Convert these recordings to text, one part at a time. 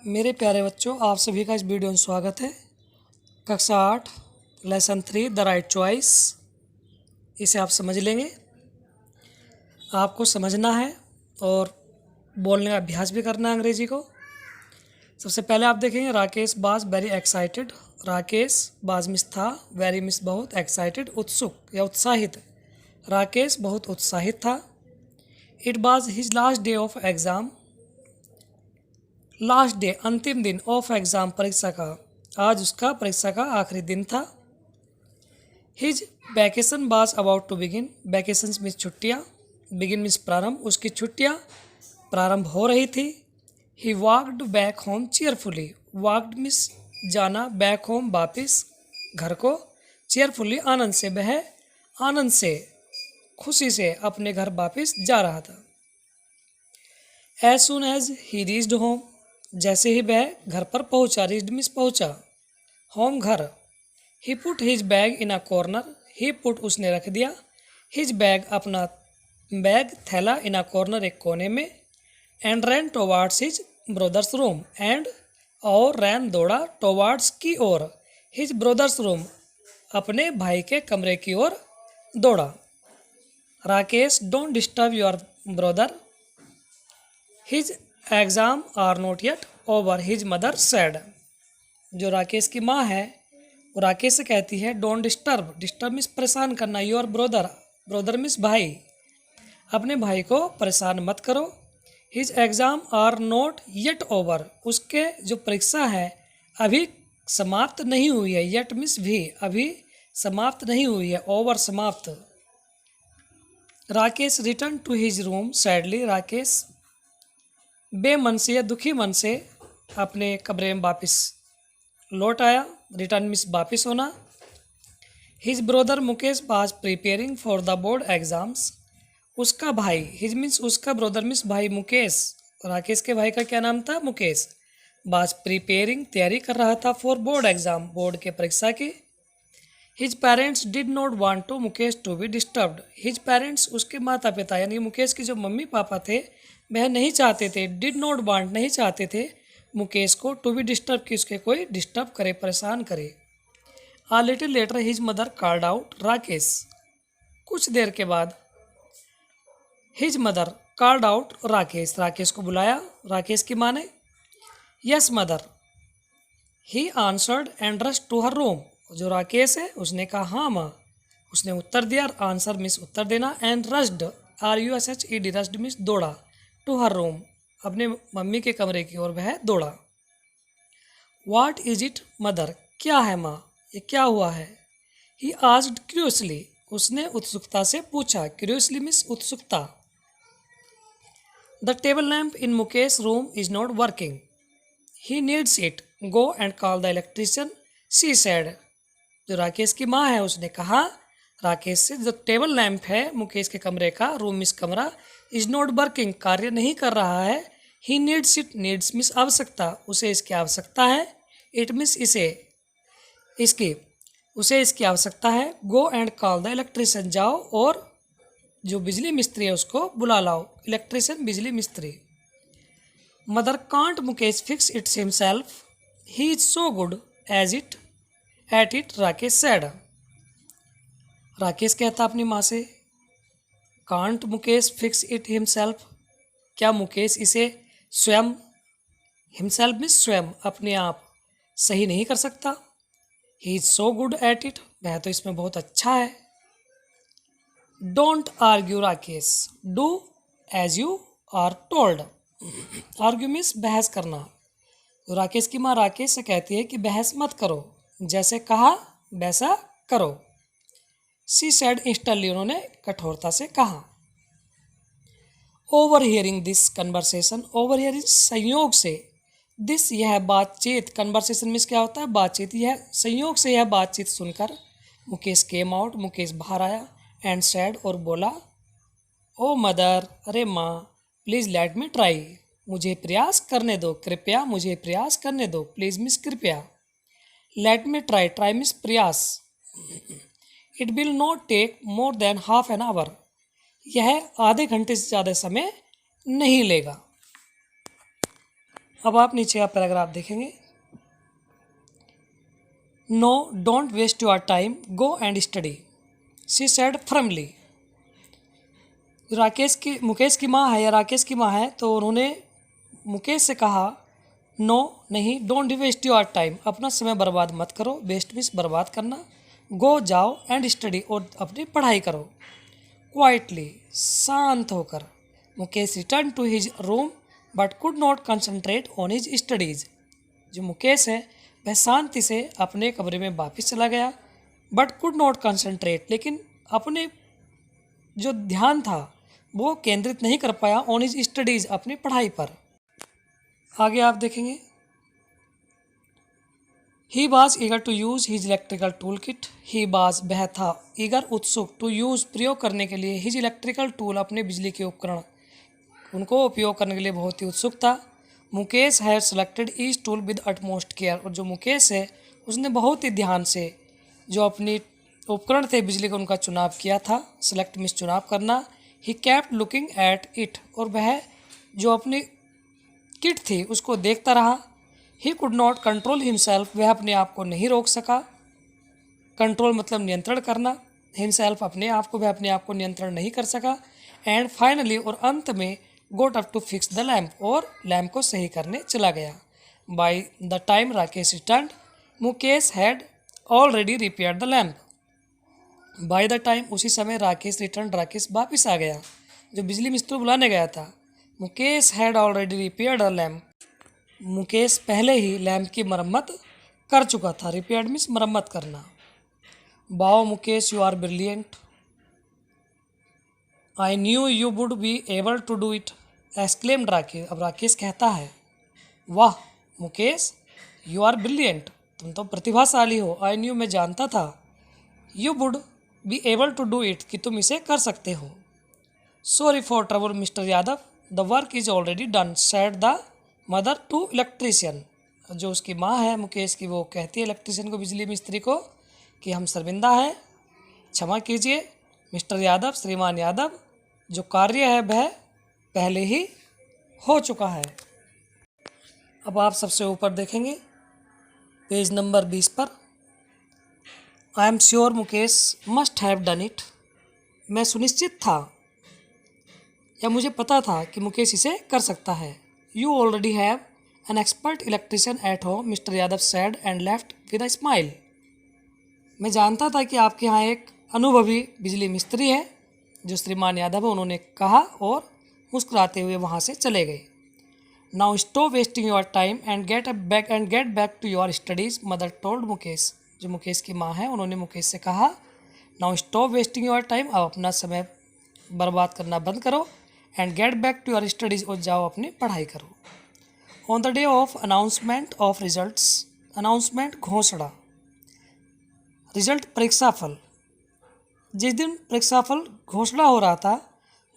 मेरे प्यारे बच्चों, आप सभी का इस वीडियो में स्वागत है। कक्षा 8 लेसन 3 द राइट चॉइस, इसे आप समझ लेंगे। आपको समझना है और बोलने का अभ्यास भी करना है अंग्रेजी को। सबसे पहले आप देखेंगे राकेश बाज वेरी एक्साइटेड। राकेश बाज मिस था, वेरी मिस बहुत, एक्साइटेड उत्सुक या उत्साहित। राकेश बहुत उत्साहित था। इट बाज his last day of exam. Last day अंतिम दिन ऑफ एग्ज़ाम परीक्षा का, आज उसका परीक्षा का आखिरी दिन था। His vacation was about to begin. Vacation means छुट्टियाँ, बिगिन मीन्स प्रारंभ, उसकी छुट्टियाँ प्रारंभ हो रही थी। He walked back home cheerfully. Walked means जाना, बैक होम वापिस घर को, चीयरफुली आनंद से, वह आनंद से खुशी से अपने घर वापिस जा रहा था। As soon as he reached home, जैसे ही वह घर पर पहुंचा, रीच्ड मीन्स पहुंचा, होम घर। He put his bag in a corner. He put उसने रख दिया, हिज बैग अपना बैग थैला, इन अ कॉर्नर एक कोने में। And ran towards his brother's room. And और रैन दौड़ा, टोवार्ड्स की ओर, हिज ब्रदर्स रूम अपने भाई के कमरे की ओर दौड़ा। Rakesh don't disturb your brother, his exam are not yet over, his mother said. जो राकेश की माँ है वो राकेश से कहती है डोंट डिस्टर्ब, डिस्टर्ब मीन्स परेशान करना, योर ब्रदर, ब्रदर मीन्स भाई, अपने भाई को परेशान मत करो। His exam are not yet over, उसके जो परीक्षा है अभी समाप्त नहीं हुई है। येट मीन्स भी, अभी समाप्त नहीं हुई है, ओवर समाप्त। Rakesh return to his room sadly, Rakesh बेमन से या दुखी मन से अपने कमरे में वापस लौट आया। रिटर्न मीन्स वापस होना। His brother Mukesh was preparing for the board exams. उसका भाई, हिज मीन्स उसका, ब्रदर मीन्स भाई, मुकेश, राकेश के भाई का क्या नाम था? मुकेश। वाज प्रिपेयरिंग तैयारी कर रहा था, फॉर बोर्ड एग्जाम, बोर्ड के परीक्षा की। His parents did not want to Mukesh to be disturbed. His parents उसके माता पिता यानी मुकेश के जो मम्मी पापा थे वह नहीं चाहते थे, डिड नॉट वांट नहीं चाहते थे मुकेश को, टू बी डिस्टर्ब कि उसके कोई डिस्टर्ब करे, परेशान करे। A little later his mother called out Rakesh. कुछ देर के बाद his mother called out Rakesh, Rakesh को बुलाया राकेश की माँ ने। Yes mother, he answered and rush to her room. जो राकेश है उसने कहा हाँ माँ, उसने उत्तर दिया, आंसर मीन्स उत्तर देना, and rushed RUSHED, rushed means दौड़ा, टू हर रूम अपने मम्मी के कमरे की ओर वह दौड़ा। व्हाट इज इट मदर, क्या है माँ, ये क्या हुआ है? ही आस्क्ड क्यूरियसली, उसने उत्सुकता से पूछा, क्यूरियसली मीन्स उत्सुकता। The table lamp in Mukesh room is not working, he needs it, go and call the electrician, she said. जो राकेश की माँ है उसने कहा राकेश से, जो टेबल लैंप है मुकेश के कमरे का, रूम मीन्स कमरा, इज नॉट वर्किंग कार्य नहीं कर रहा है। He needs it, needs means आवश्यकता, उसे इसकी आवश्यकता है। इट मीन्स इसे, इसकी, उसे इसकी आवश्यकता है। Go and call the electrician, जाओ और जो बिजली मिस्त्री है उसको बुला लाओ, इलेक्ट्रिशियन बिजली मिस्त्री। Mother can't Mukesh fix its himself, he is so good as it at it, Rakesh said. Rakesh कहता अपनी माँ से can't Mukesh fix it himself, क्या मुकेश इसे स्वयं, हिमसेल्फ मीन्स स्वयं, अपने आप सही नहीं कर सकता। He is so good at it, वह तो इसमें बहुत अच्छा है। Don't argue Rakesh, do as you are told. Argue means बहस करना। तो राकेश की माँ राकेश से कहती है कि बहस मत करो, जैसे कहा वैसा करो। शी सेड इंस्टनली, उन्होंने कठोरता से कहा। Over hearing this conversation, over hearing संयोग से, दिस यह बातचीत, कन्वर्सेशन मीन्स क्या होता है? बातचीत। यह संयोग से यह बातचीत सुनकर मुकेश केम आउट, मुकेश बाहर आया, एंड सेड और बोला, ओ मदर, अरे माँ, प्लीज़ लेट मी ट्राई, मुझे प्रयास करने दो, कृपया मुझे प्रयास करने दो, प्लीज़ मीन्स कृपया, let me try, try means प्रयास। It will not take more than half an hour, यह आधे घंटे से ज़्यादा समय नहीं लेगा। अब आप नीचे आप पैराग्राफ देखेंगे। No don't waste your time, go and study, she said firmly. Mukesh की माँ है या राकेश की माँ है, तो उन्होंने मुकेश से कहा नो नहीं, डोंट वेस्ट योर टाइम, अपना समय बर्बाद मत करो, वेस्ट मीन्स बर्बाद करना, गो जाओ एंड स्टडी और अपनी पढ़ाई करो। क्वाइटली शांत होकर Mukesh return to his room but could not concentrate on his studies. जो मुकेश है वह शांति से अपने कमरे में वापस चला गया, बट कुड नॉट कंसंट्रेट, लेकिन अपने जो ध्यान था वो केंद्रित नहीं कर पाया ऑन हिज स्टडीज, अपनी पढ़ाई पर। आगे आप देखेंगे he was eager to use his electrical tool kit. He was वह था, ईगर उत्सुक, टू यूज प्रयोग करने के लिए, हिज इलेक्ट्रिकल टूल अपने बिजली के उपकरण, उनको उपयोग करने के लिए बहुत ही उत्सुक था। Mukesh had selected each tool with utmost care, और जो मुकेश है उसने बहुत ही ध्यान से जो अपनी उपकरण थे बिजली का उनका चुनाव किया था। सेलेक्ट मीन्स चुनाव करना। He kept looking at it, और वह जो अपनी किट थी उसको देखता रहा। He could not control himself, वह अपने आप को नहीं रोक सका। कंट्रोल मतलब नियंत्रण करना, हिमसेल्फ अपने आप को, वह अपने आप को नियंत्रण नहीं कर सका। एंड फाइनली, और अंत में, got up to fix the lamp, और लैम्प को सही करने चला गया। By the time Rakesh return, Mukesh had already repaired the lamp. By the time उसी समय राकेश रिटर्न, राकेश वापिस आ गया जो बिजली मिस्त्री बुलाने गया था। Mukesh had already repaired the lamp, Mukesh पहले ही लैम्प की मरम्मत कर चुका था। रिपेयर्ड मीन्स मरम्मत करना। Wow Mukesh, you are brilliant, I knew you would be able to do it, exclaimed Rakesh. अब राकेश कहता है वाह मुकेश, यू आर ब्रिलियंट, तुम तो प्रतिभाशाली हो। आई न्यू मैं जानता था, you would be able to do it कि तुम इसे कर सकते हो। Sorry for trouble mister Yadav, the work is already done, said the mother to electrician. जो उसकी माँ है मुकेश की, वो कहती है इलेक्ट्रीशियन को, बिजली मिस्त्री को, कि हम शर्मिंदा हैं, क्षमा कीजिए मिस्टर यादव, श्रीमान यादव, जो कार्य है वह पहले ही हो चुका है। अब आप सबसे ऊपर देखेंगे पेज नंबर 20 पर, I am sure Mukesh must have done it, मैं सुनिश्चित था या मुझे पता था कि मुकेश इसे कर सकता है। You already have an expert electrician at home, mister Yadav sad and left with a smile, मैं जानता था कि आपके यहाँ एक अनुभवी बिजली मिस्त्री है, जो श्रीमान यादव है, उन्होंने कहा और मुस्कुराते हुए वहाँ से चले गए। Now stop wasting your time and get back to your studies, mother told Mukesh. जो मुकेश की माँ है उन्होंने मुकेश से कहा now stop wasting your time, अब अपना समय बर्बाद करना बंद करो, and get back to your studies, और जाओ अपनी पढ़ाई करो। On the day of announcement of results, announcement घोषणा, रिजल्ट परीक्षाफल, जिस दिन परीक्षाफल घोषणा हो रहा था,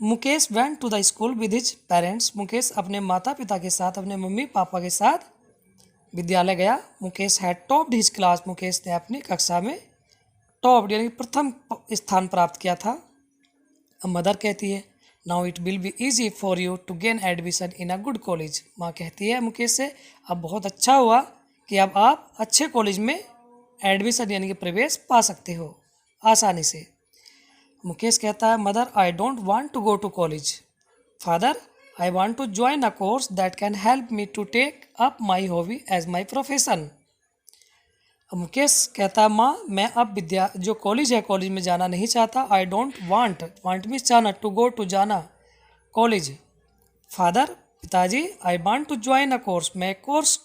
Mukesh went to the school with his parents, Mukesh अपने माता पिता के साथ, अपने मम्मी पापा के साथ विद्यालय गया। Mukesh had topped his class, Mukesh ने अपनी कक्षा में टॉप यानी प्रथम स्थान प्राप्त किया था। अब मदर कहती है now it will be easy for you to gain admission in a good college, माँ कहती है मुकेश से अब बहुत अच्छा हुआ कि अब आप अच्छे कॉलेज में एडमिशन यानी कि प्रवेश पा सकते हो आसानी से। मुकेश कहता है mother I don't want to go to college, father I want to join a course that can help me to take up my hobby as my profession. अब मुकेश कहता है माँ मैं अब जो कॉलेज है कॉलेज में जाना नहीं चाहता। आई डोंट वांट मीन्स चाहना, टू गो टू जाना कॉलेज। फादर पिताजी I want to join a course, मैं कोर्स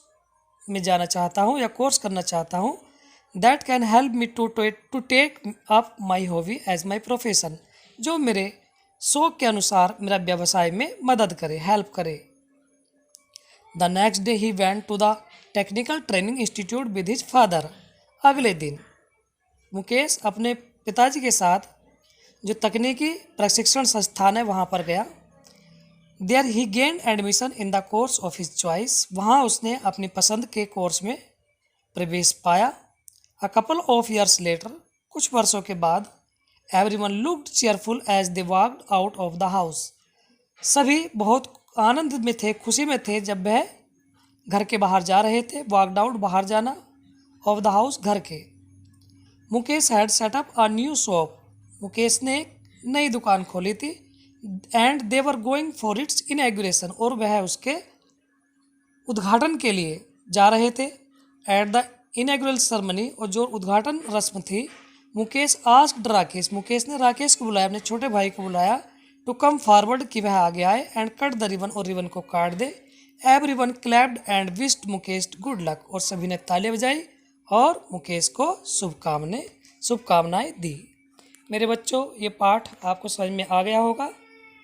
में जाना चाहता हूँ या कोर्स करना चाहता हूँ। That can help me to take up my hobby as my profession, जो मेरे शौक के अनुसार मेरा व्यवसाय में मदद करे, हेल्प करे। The next day he went to the technical training institute with his father, अगले दिन मुकेश अपने पिताजी के साथ जो तकनीकी प्रशिक्षण संस्थान है वहाँ पर गया। There he gain admission in the course of his choice, वहाँ उसने अपनी पसंद के कोर्स में प्रवेश पाया। A couple of years later, कुछ वर्षों के बाद, everyone looked cheerful as they walked out of the house, सभी बहुत आनंद में थे, खुशी में थे जब वह घर के बाहर जा रहे थे, वॉकड आउट बाहर जाना, ऑफ द हाउस घर के। Mukesh had set up a new shop, Mukesh ने एक नई दुकान खोली थी। And they were going for its inauguration, और वह उसके उद्घाटन के लिए जा रहे थे। एट द इनॉग्रल सेरेमनी, और जो उद्घाटन रस्म थी, मुकेश आस्क्ड राकेश, मुकेश ने राकेश को बुलाया, अपने छोटे भाई को बुलाया, टू कम फॉरवर्ड, कि वह आगे आए, एंड कट द रिबन, और रिबन को काट दे। Everyone clapped and wished Mukesh good luck, और सभी ने तालियां बजाई और मुकेश को शुभकामनाएं दी। मेरे बच्चों, ये पाठ आपको समझ में आ गया होगा,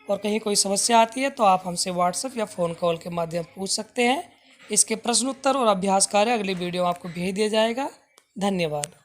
और कहीं कोई समस्या आती है तो आप हमसे व्हाट्सएप या फ़ोन कॉल के माध्यम पूछ सकते हैं। इसके प्रश्न उत्तर और अभ्यास कार्य अगली वीडियो में आपको भेज दिया जाएगा। धन्यवाद।